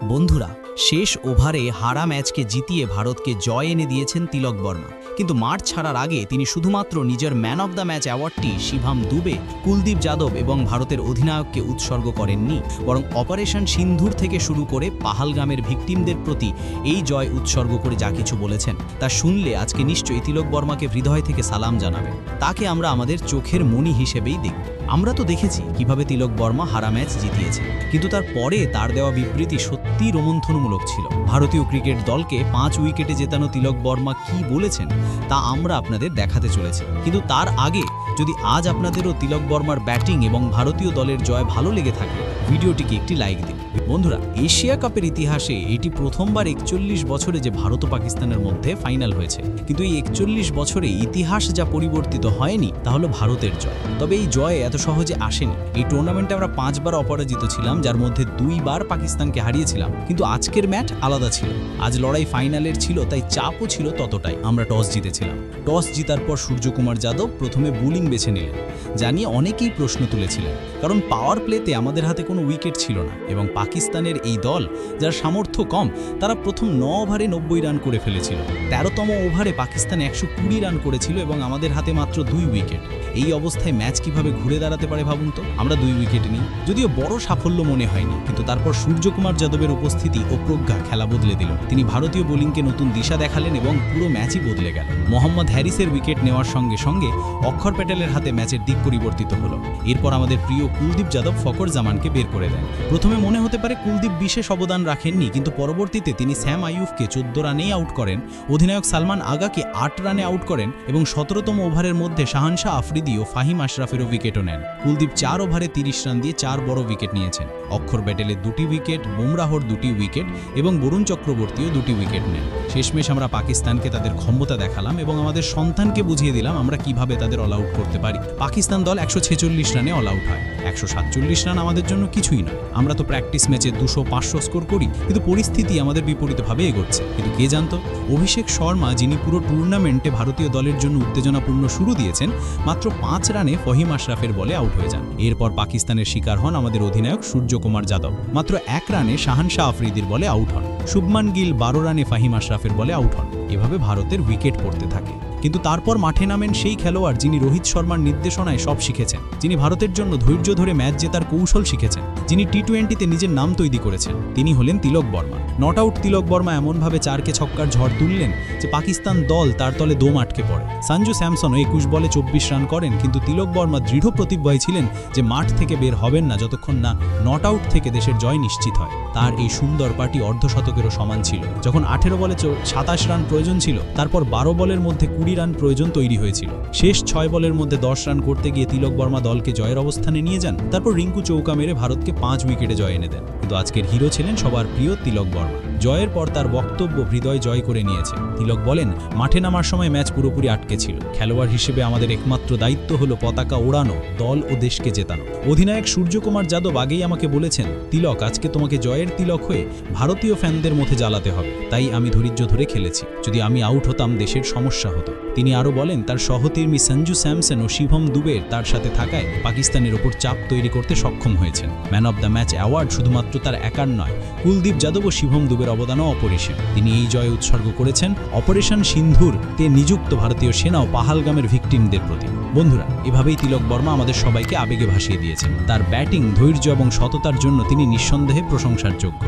বন্ধুরা, শেষ ওভারে হারা ম্যাচকে জিতিয়ে ভারতকে জয় এনে দিয়েছেন তিলক বর্মা। কিন্তু মাঠ ছাড়ার আগে তিনি শুধুমাত্র নিজের ম্যান অব দ্য ম্যাচ অ্যাওয়ার্ডটি শিভাম দুবে, কুলদীপ যাদব এবং ভারতের অধিনায়ককে উৎসর্গ করেননি, বরং অপারেশন সিন্ধুর থেকে শুরু করে পাহালগামের ভিকটিমদের প্রতি এই জয় উৎসর্গ করে যা কিছু বলেছেন তা শুনলে আজকে নিশ্চয়ই তিলক বর্মাকে হৃদয় থেকে সালাম জানাবেন। তাকে আমরা আমাদের চোখের মণি হিসেবেই দেখব। আমরা তো দেখেছি কিভাবে তিলক বর্মা হারা ম্যাচ জিতিয়েছে, কিন্তু তার পরে তার দেওয়া বিবৃতি সত্যিই রোমন্থনমূলক ছিল। ভারতীয় ক্রিকেট দলকে 5 উইকেটে জেতানো তিলক বর্মা কি বলেছেন তা আমরা আপনাদের দেখাতে চলেছি। কিন্তু তার আগে যদি আজ আপনাদেরও তিলক বর্মার ব্যাটিং এবং ভারতীয় দলের জয় ভালো লেগে থাকে, ভিডিওটিকে একটি লাইক দিন। বন্ধুরা, এশিয়া কাপের ইতিহাসে এটি প্রথমবার 41 বছরে যে ভারত ও পাকিস্তানের মধ্যে ফাইনাল হয়েছে। কিন্তু এই 41 বছরে ইতিহাস যা পরিবর্তিত হয়নি তা হলো ভারতের জয়। তবে এই জয় এত সহজে আসেনি। এই টুর্নামেন্টে আমরা 5 বার অপরাজিত ছিলাম, যার মধ্যে 2 বার পাকিস্তানকে হারিয়েছিলাম। কিন্তু আজকের ম্যাচ আলাদা ছিল। আজ লড়াই ফাইনালের ছিল, তাই চাপও ছিল ততটাই। আমরা টস জিতেছিলাম। টস জিতার পর সূর্যকুমার যাদব প্রথমে বোলিং বেছে নিলেন, জানিয়ে অনেকেই প্রশ্ন তুলেছিলেন, কারণ পাওয়ার প্লেতে আমাদের হাতে কোনো উইকেট ছিল না এবং পাকিস্তানের এই দল যার সামর্থ্য কম, তারা প্রথম 9 ওভারে 90 রান করে ফেলেছিল। 13তম ওভারে পাকিস্তান 120 রান করেছিল এবং আমাদের হাতে মাত্র 2 উইকেট। এই অবস্থায় ম্যাচ কিভাবে ঘুরে দাঁড়াতে পারে ভাবুন তো। আমরা 2 উইকেট নিই, যদিও বড় সাফল্য মনে হয়নি, কিন্তু তারপর সূর্যকুমার যাদবের উপস্থিতি ও প্রজ্ঞা খেলা বদলে দিল। তিনি ভারতীয় বোলিংকে নতুন দিশা দেখালেন এবং পুরো ম্যাচই বদলে গেল। মোহাম্মদ হ্যারিসের উইকেট নেওয়ার সঙ্গে সঙ্গে অক্ষর প্যাটেলের হাতে ম্যাচের দিক পরিবর্তিত হলো। এরপর আমাদের প্রিয় কুলদীপ যাদব ফকর জামানকে বের করে দেন। প্রথমে মনে হতে পারে কুলদীপ বিশেষ অবদান রাখেননি, কিন্তু পরবর্তীতে তিনি স্যাম আইয়ুবকে 14 রানেই আউট করেন, অধিনায়ক সালমান আগাকে 8 রানে আউট করেন এবং 17তম ওভারের মধ্যে শাহানশাহ আফ্রিদি ও ফাহিম আশরাফেরও উইকেটও নেন। কুলদীপ 4 ওভারে 30 রান দিয়ে 4 বড় উইকেট নিয়েছেন। অক্ষর প্যাটেলের 2টি উইকেট, বুমরাহর 2টি উইকেট এবং বরুণ চক্রবর্তীও 2টি উইকেট নেন। শেষমেশ আমরা পাকিস্তানকে তাদের ক্ষমতা দেখালাম এবং আমাদের সন্তানকে বুঝিয়ে দিলাম আমরা কিভাবে তাদের অল আউট করতে পারি। পাকিস্তান দল 146 রানে অল আউট হয়। 147 রান আমাদের জন্য কিছুই নয়। আমরা তো প্র্যাকটিস ম্যাচে 200-500 স্কোর করি, কিন্তু পরিস্থিতি আমাদের বিপরীতভাবে এগোচ্ছে। কিন্তু কে জানতো, অভিষেক শর্মা, যিনি পুরো টুর্নামেন্টে ভারতীয় দলের জন্য উত্তেজনাপূর্ণ শুরু দিয়েছেন, মাত্র 5 রানে ফহিম আশরাফের বলে আউট হয়ে যান। এরপর পাকিস্তানের শিকার হন আমাদের অধিনায়ক সূর্যকুমার যাদব। মাত্র 1 রানে শাহানশাহ আফ্রিদির বলে আউট হন। শুভমান গিল 12 রানে ফাহিম আশরাফের বলে আউট হন। এভাবে ভারতের উইকেট পড়তে থাকে। কিন্তু তারপর মাঠে নামেন সেই খেলোয়াড় যিনি রোহিত শর্মার নির্দেশনায় সব শিখেছেন, যিনি ভারতের জন্য ধৈর্য ধরে ম্যাচ জেতার কৌশল শিখেছেন, যিনি টি-20তে নিজের নাম তৈরি করেছেন। তিনি হলেন তিলক বর্মা। নট আউট তিলক বর্মা এমনভাবে 4কে ছক্কার ঝড় তুললেন যে পাকিস্তান দল তার তলে দম আটকে পড়ে। সঞ্জু স্যামসনও 21 বলে 24 রান করেন, কিন্তু তিলক বর্মা দৃঢ় প্রতিজ্ঞায় ছিলেন যে মাঠ থেকে বের হবেন না যতক্ষণ না নট আউট থেকে দেশের জয় নিশ্চিত হয়। তার এই সুন্দর পার্টি অর্ধশতকেরও সমান ছিল। যখন 18 বলে 27 রান প্রয়োজন ছিল, তারপর 12 বলের মধ্যে 20 রান প্রয়োজন তৈরি হয়েছিল। শেষ 6 বলের মধ্যে 10 রান করতে গিয়ে তিলক বর্মা দলকে জয়ের অবস্থানে নিয়ে যান। তারপর রিঙ্কু চৌকা মেরে ভারতকে 5 উইকেটে জয় এনে দেন। কিন্তু আজকের হিরো ছিলেন সবার প্রিয় তিলক বর্মা। জয়ের পর তার বক্তব্য হৃদয় জয় করে নিয়েছে। তিলক বলেন, মাঠে নামার সময় ম্যাচ পুরোপুরি আটকে ছিল। খেলোয়াড় হিসেবে আমাদের একমাত্র দায়িত্ব হলো পতাকা ওড়ানো, দল ও দেশকে জেতানো। অধিনায়ক সূর্যকুমার যাদব আগেই আমাকে বলেছেন, তিলক, আজকে তোমাকে জয়ের তিলক হয়ে ভারতীয় ফ্যানদের মধ্যে জ্বালাতে হবে। তাই আমি ধৈর্য ধরে খেলেছি। যদি আমি আউট হতাম দেশের সমস্যা হতো। তিনি আরও বলেন, তার সহকর্মী সঞ্জু স্যামসন ও শিভম দুবের তার সাথে থাকায় পাকিস্তানের ওপর চাপ তৈরি করতে সক্ষম হয়েছেন। Man of the match award শুধুমাত্র তার একার নয়, কুলদীপ যাদব ও শিভম দুবের অবদানও অপরিসীম। তিনি এই জয় উৎসর্গ করেছেন অপারেশন সিন্ধুর তে নিযুক্ত ভারতীয় সেনা ও পাহালগামের ভিকটিমদের প্রতি। বন্ধুরা, এভাবেই তিলক বর্মা আমাদের সবাইকে আবেগে ভাসিয়ে দিয়েছেন। তার ব্যাটিং, ধৈর্য এবং সততার জন্য তিনি নিঃসন্দেহে প্রশংসার যোগ্য।